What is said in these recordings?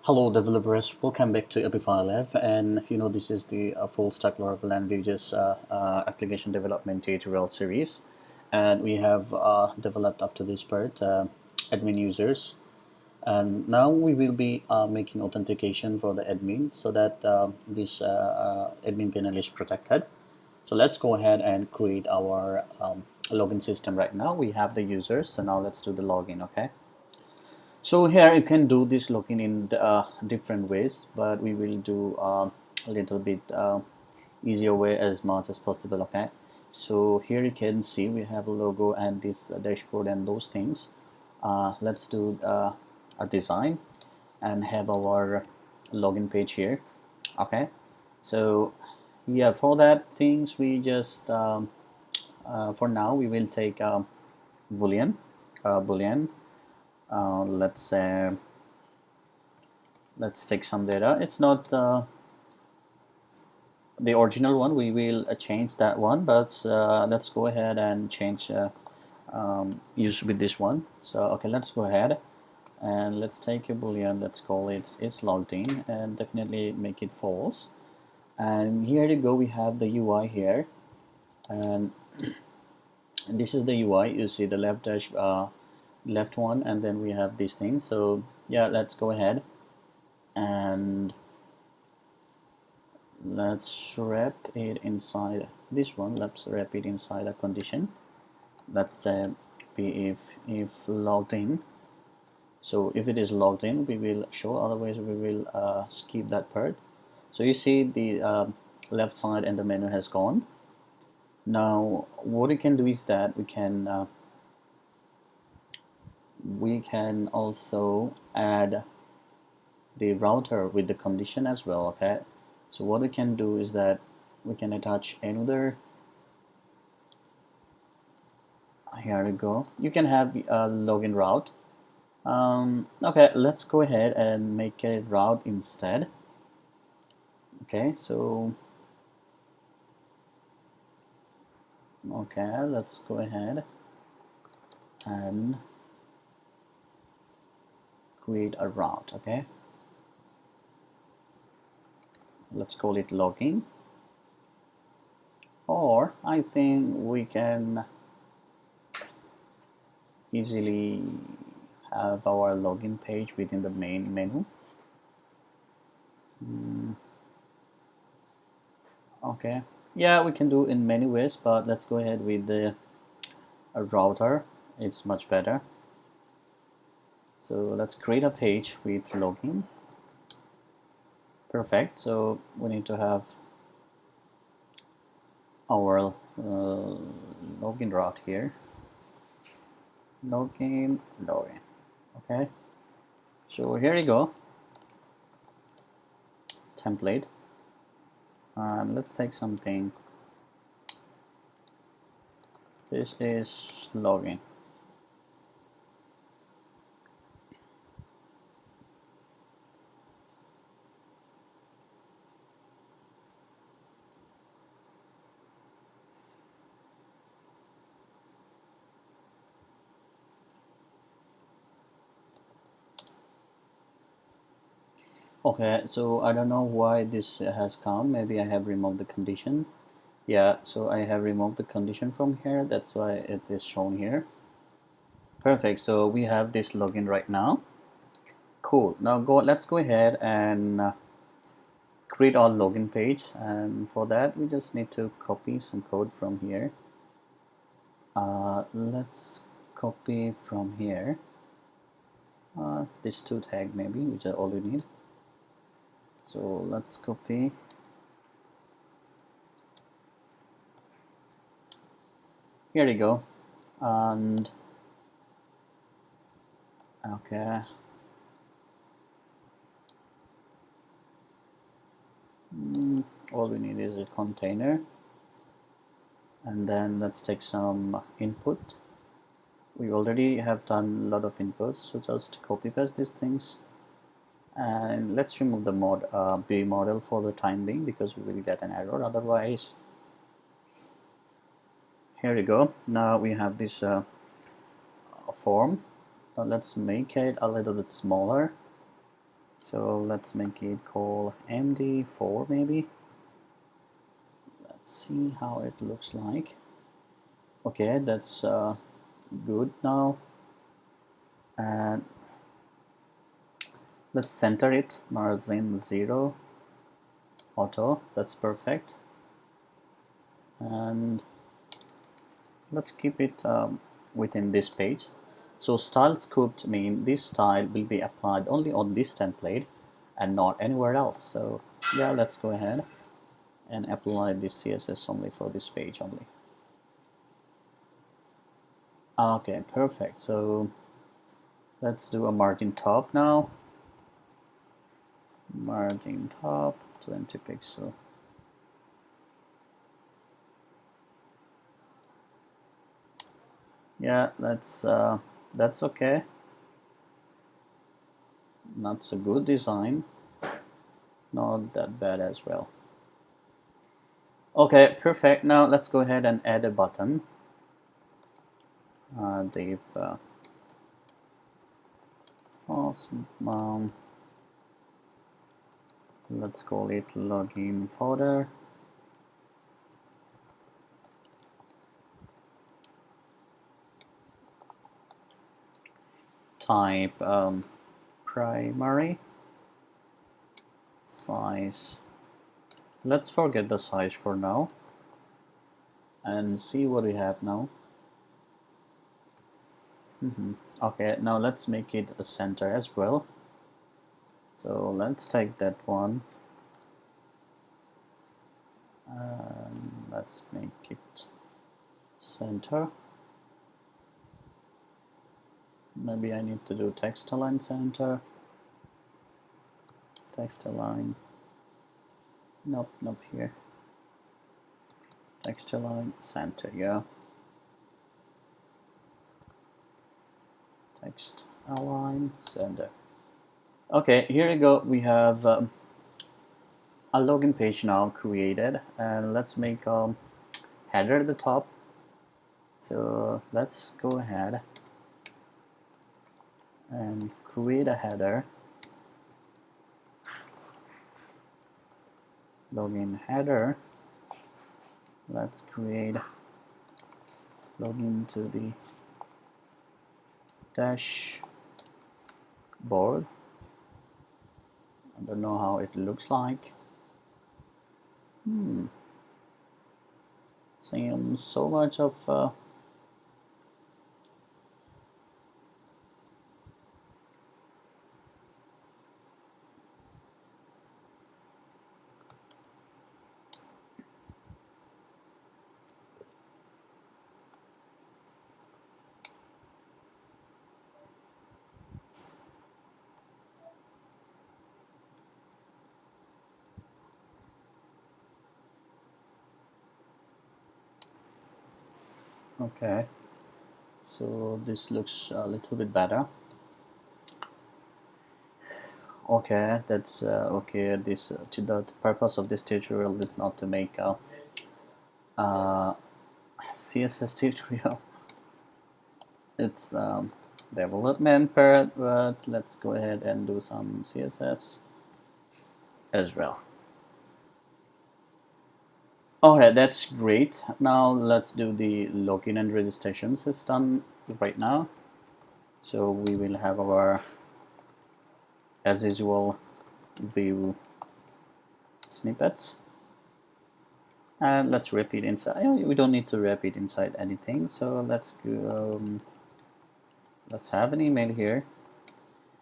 Hello developers, welcome back to Epify Lab, and this is the full stack Laravel and Vue.js application development tutorial series, and we have developed up to this part admin users, and now we will be making authentication for the admin so that this admin panel is protected. So let's go ahead and create our login system. Right now we have the users, so now let's do the login. Okay. So here you can do this login in different ways, but we will do a little bit easier way as much as possible. Okay, so here you can see we have a logo and this dashboard and those things. Let's do a design and have our login page here. Okay, so yeah, for that things we just for now we will take boolean. Let's say let's take some data. It's not the original one. We will change that one, but let's go ahead and change use with this one. So okay, let's go ahead and let's take a boolean. Let's call it it's logged in, and definitely make it false. And here you go, we have the UI here, and this is the UI. You see the left one, and then we have these things. So yeah, let's go ahead and let's wrap it inside this one. Let's wrap it inside a condition. Let's say be if logged in. So if it is logged in, we will show, otherwise we will skip that part. So you see the left side and the menu has gone. Now what we can do is that we can also add the router with the condition as well. Okay, so what we can do is that we can attach another. Here we go, you can have a login route. Okay, let's go ahead and make a route instead. Okay, so okay, let's go ahead and create a route. Okay, let's call it login, or I think we can easily have our login page within the main menu. Okay, yeah, we can do in many ways, but let's go ahead with the router. It's much better. So let's create a page with login. Perfect. So we need to have our login route here. Login. Okay, so here you go, template, and let's take something. This is login. Okay, so I don't know why this has come. Maybe I have removed the condition. Yeah, so I have removed the condition from here. That's why it is shown here. Perfect. So we have this login right now. Cool. Now let's go ahead and create our login page. And for that, we just need to copy some code from here. Let's copy from here. This two tag maybe, which are all we need. So let's copy. Here you go. And okay. All we need is a container. And then let's take some input. We already have done a lot of inputs, so just copy paste these things. And let's remove the B model for the time being, because we will get an error otherwise. Here you go. Now we have this form. Let's make it a little bit smaller. So let's make it call MD4 maybe. Let's see how it looks like. Okay, that's good now. And let's center it, margin 0, auto, that's perfect. And let's keep it within this page. So style scooped mean this style will be applied only on this template and not anywhere else. So yeah, let's go ahead and apply this CSS only for this page only. Okay, perfect. So let's do a margin top now. Margin top 20 pixel. Yeah, that's okay. Not so good design. Not that bad as well. Okay, perfect. Now let's go ahead and add a button. Div awesome. Let's call it login folder. Type primary. Size. Let's forget the size for now and see what we have now. Okay, now let's make it a center as well. So let's take that one and let's make it center. Maybe I need to do text align center. Text align. Nope, not here. Text align center, yeah. Text align center. Okay, here we go. We have a login page now created, and let's make a header at the top. So let's go ahead and create a header. Login header. Let's create login to the dashboard. I don't know how it looks like. Seems so much of okay, so this looks a little bit better. Okay, that's okay. This the purpose of this tutorial is not to make a CSS tutorial. It's development part, but let's go ahead and do some CSS as well. Okay, that's great. Now let's do the login and registration system right now. So we will have our, as usual, view snippets. And let's repeat inside. We don't need to repeat inside anything. So let's go, let's have an email here.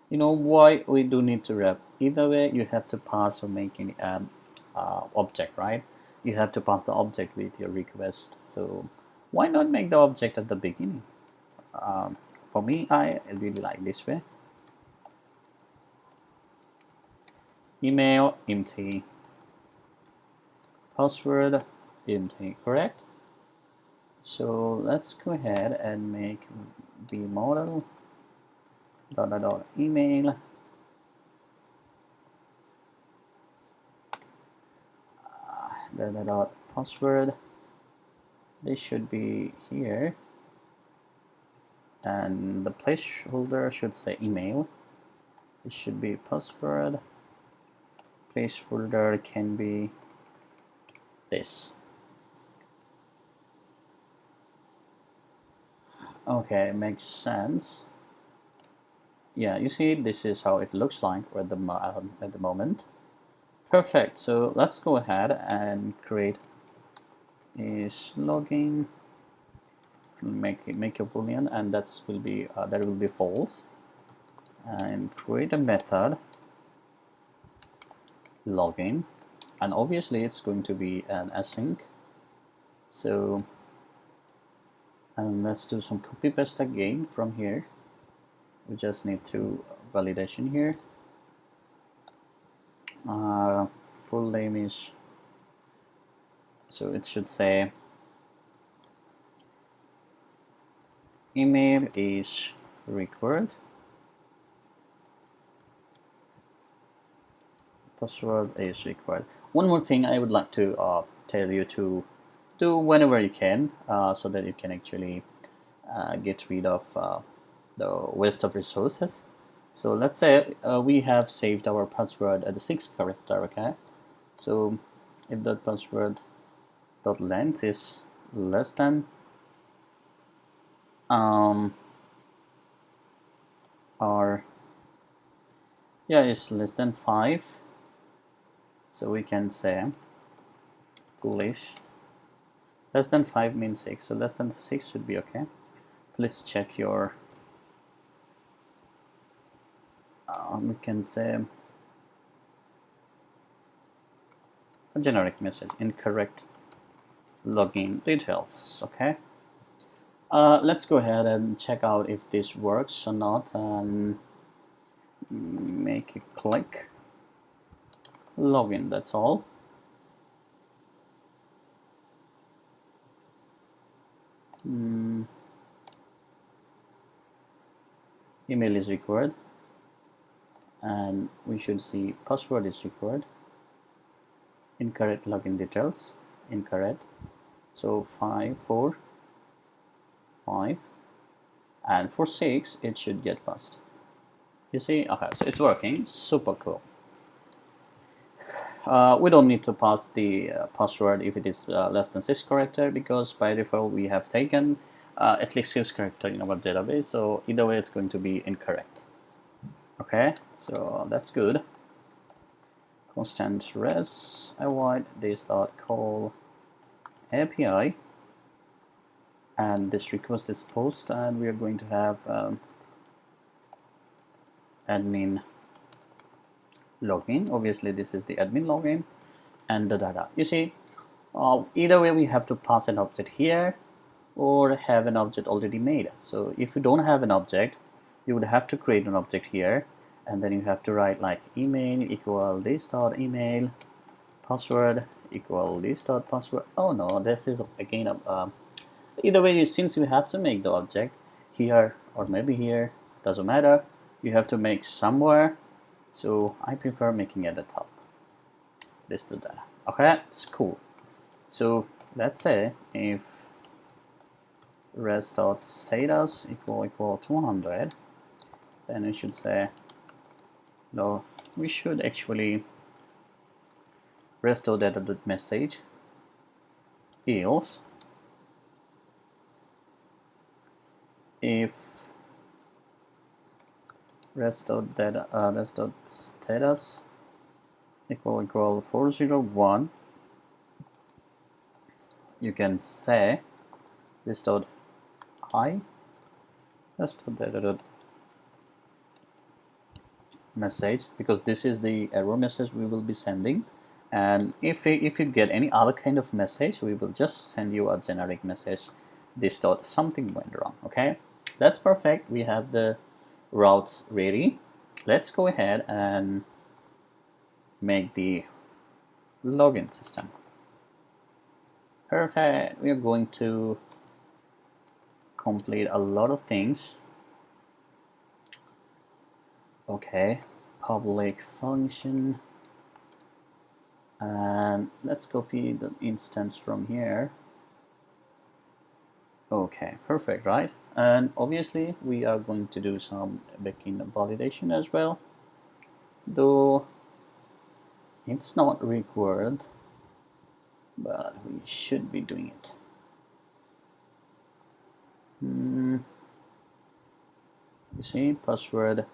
You know why we do need to wrap? Either way, you have to pass or make any object, right? You have to pass the object with your request. So why not make the object at the beginning? For me, I really like this way. Email empty, password empty, correct? So let's go ahead and make the model dot email dot password. This should be here, and the placeholder should say email. This should be password. Placeholder can be this. Okay, makes sense. Yeah, you see, this is how it looks like at the moment. Perfect. So let's go ahead and create is login. Make a boolean, and that will be false. And create a method login, and obviously it's going to be an async. So, and let's do some copy paste again from here. We just need to validation here. Full name is, so it should say email is required, password is required. One more thing I would like to tell you to do whenever you can, so that you can actually get rid of the waste of resources. So let's say we have saved our password at the 6th character, okay? So if that password dot length is less than or yeah, it's less than 5, so we can say foolish. Less than 5 means 6, so less than 6 should be okay. Please check your we can say a generic message, incorrect login details. Okay, let's go ahead and check out if this works or not, and make a click login. That's all. Email is required, and we should see password is required. Incorrect login details, incorrect. So 5, 4, 5, and for 6 it should get passed. You see, okay, so it's working. Super cool. We don't need to pass the password if it is less than 6 character, because by default we have taken at least 6 character in our database, so either way it's going to be incorrect. Okay, so that's good. Constant res avoid this dot call API, and this request is post, and we are going to have admin login. Obviously this is the admin login and the data. You see, either way we have to pass an object here or have an object already made. So if you don't have an object, you would have to create an object here, and then you have to write like email equal this dot email, password equal this dot password. Oh no, this is again either way, since you have to make the object here or maybe here, doesn't matter, you have to make somewhere. So I prefer making at the top. This to that. Okay, it's cool. So let's say if res.status equal 200, then we should say no. We should actually res.data.message equals if res.status equal 401, you can say this dot I res.data message, because this is the error message we will be sending, and if you get any other kind of message, we will just send you a generic message, this dot something went wrong. Okay, that's perfect. We have the routes ready. Let's go ahead and make the login system. Perfect. We are going to complete a lot of things. Okay, public function, and let's copy the instance from here. Okay, perfect, right? And obviously we are going to do some backend validation as well. though it's not required, but we should be doing it. You see, password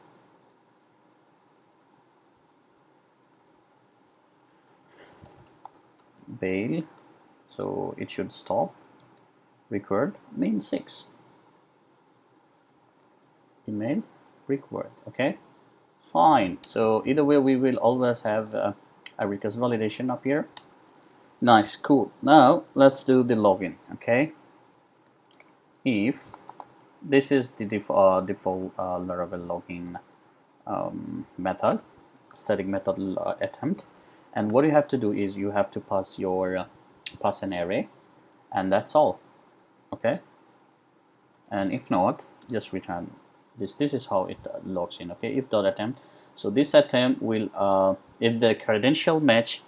bail, so it should stop. Required means 6. Email required. Okay, fine. So either way, we will always have a request validation up here. Nice, cool. Now let's do the login. Okay, if this is the default Laravel login method, static method attempt, and what you have to do is you have to pass your pass an array, and that's all. Okay, and if not, just return this. This is how it logs in. Okay, if dot attempt, so this attempt will if the credential match,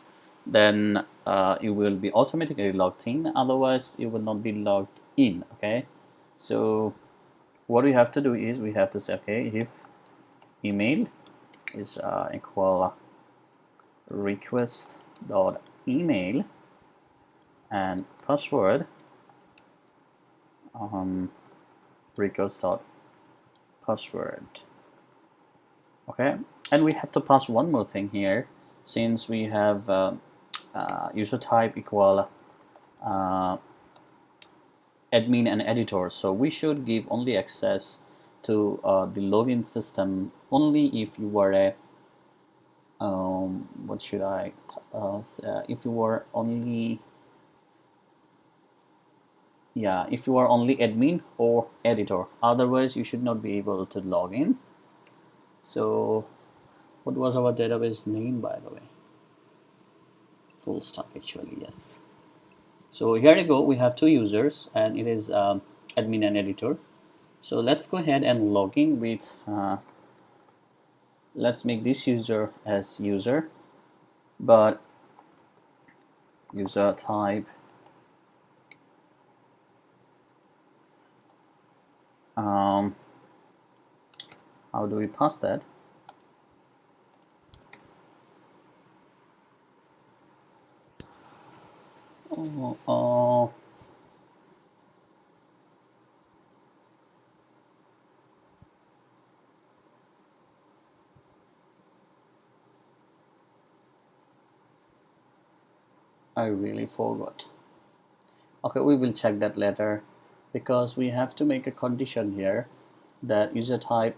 then it will be automatically logged in, otherwise it will not be logged in. Okay, so what we have to do is we have to say, okay, if email is equal request dot email and password request dot password. Okay, and we have to pass one more thing here, since we have user type equal admin and editor, so we should give only access to the login system only if you were a what should I if you were only, yeah, if you are only admin or editor, otherwise you should not be able to log in. So what was our database name, by the way? Full stack, actually, yes. So here you go, we have two users, and it is admin and editor. So let's go ahead and log in with let's make this user as user, but user type how do we pass that? I really forgot. Okay, we will check that later, because we have to make a condition here that user type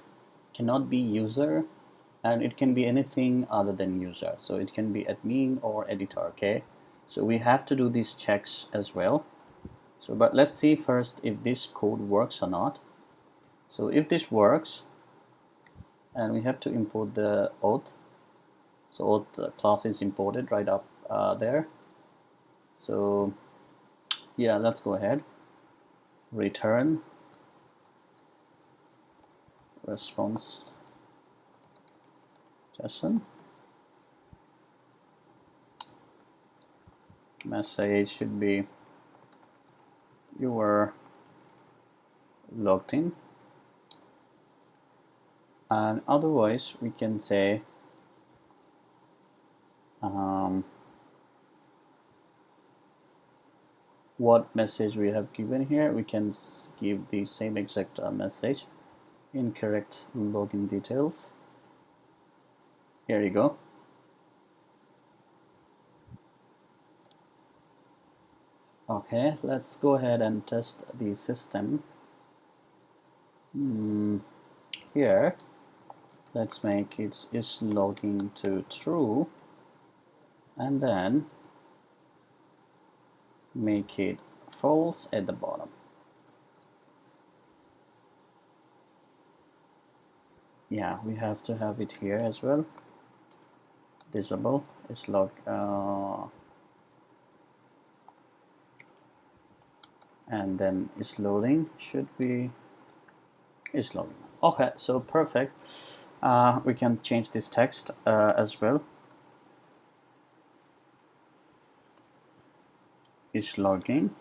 cannot be user, and it can be anything other than user, so it can be admin or editor. Okay, so we have to do these checks as well. So but let's see first if this code works or not. So if this works, and we have to import the auth, so auth class is imported right up there. So yeah, let's go ahead, return response JSON, message should be you were logged in, and otherwise we can say what message we have given here. We can give the same exact message, incorrect login details. Here you go. Okay, let's go ahead and test the system. Here, let's make it is logging to true, and then make it false at the bottom. Yeah, we have to have it here as well. Disable is log and then is loading, should be is loading. Okay, so perfect. We can change this text as well. Is logging,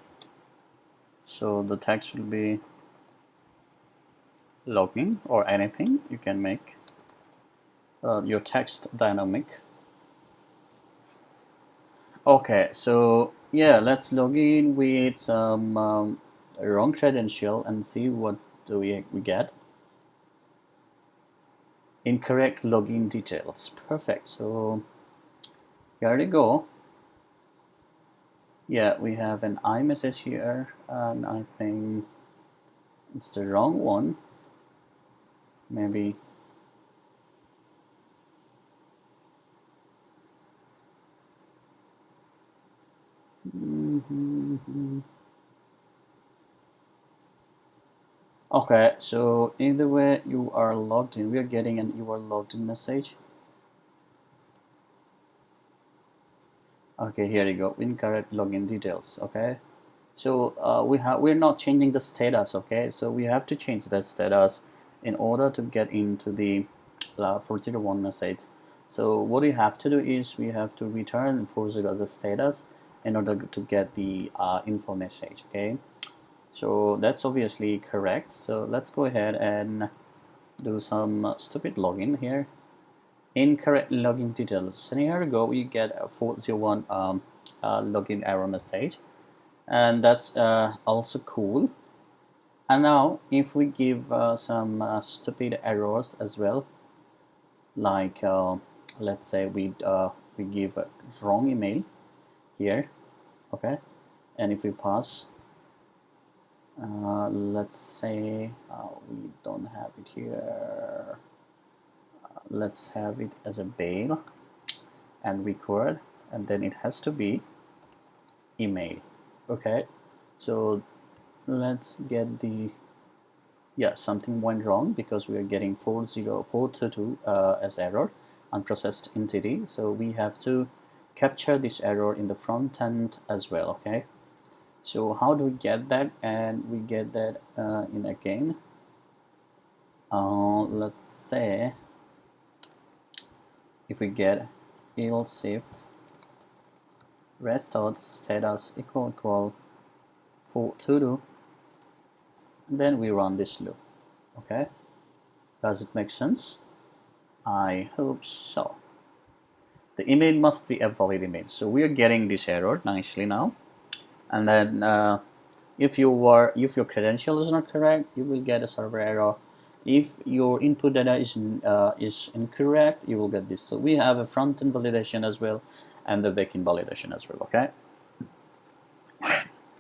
so the text will be logging or anything you can make. your text dynamic. Okay, so yeah, let's log in with some wrong credential and see what do we get. Incorrect login details. Perfect. So here we go. Yeah, we have an iMessage here, and I think it's the wrong one. Maybe. Okay, so either way, you are logged in. We are getting an "you are logged in" message. Okay, here you go. Incorrect login details. Okay, so we're not changing the status. Okay, so we have to change the status in order to get into the 401 message. So what we have to do is we have to return 40 as a status in order to get the info message. Okay, so that's obviously correct. So let's go ahead and do some stupid login here. Incorrect login details, and here we go. We get a 401 login error message, and that's also cool. And now if we give some stupid errors as well, like let's say we give a wrong email here, okay, and if we pass, let's say we don't have it here, let's have it as a bail and record, and then it has to be email. Okay, so let's get the, yeah, something went wrong because we are getting 40422 as error, unprocessed entity. So we have to capture this error in the front end as well. Okay, so how do we get that? And we get that in again, let's say if we get else if restart status equal 422, then we run this loop. Okay, does it make sense? I hope so. The email must be a valid email, so we are getting this error nicely now. And then if your credential is not correct, you will get a server error. If your input data is incorrect, you will get this. So we have a front-end validation as well and the backend validation as well. Okay,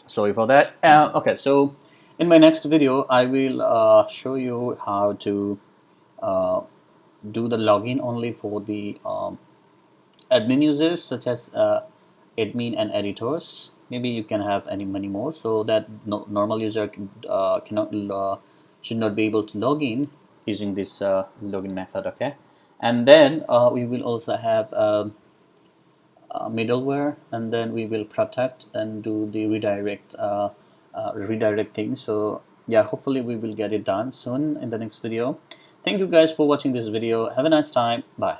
sorry for that. Okay, so in my next video I will show you how to do the login only for the admin users, such as admin and editors. Maybe you can have many more, so that normal user should not be able to log in using this login method. Okay, and then we will also have middleware, and then we will protect and do the redirecting. So yeah, hopefully we will get it done soon in the next video. Thank you guys for watching this video. Have a nice time. Bye.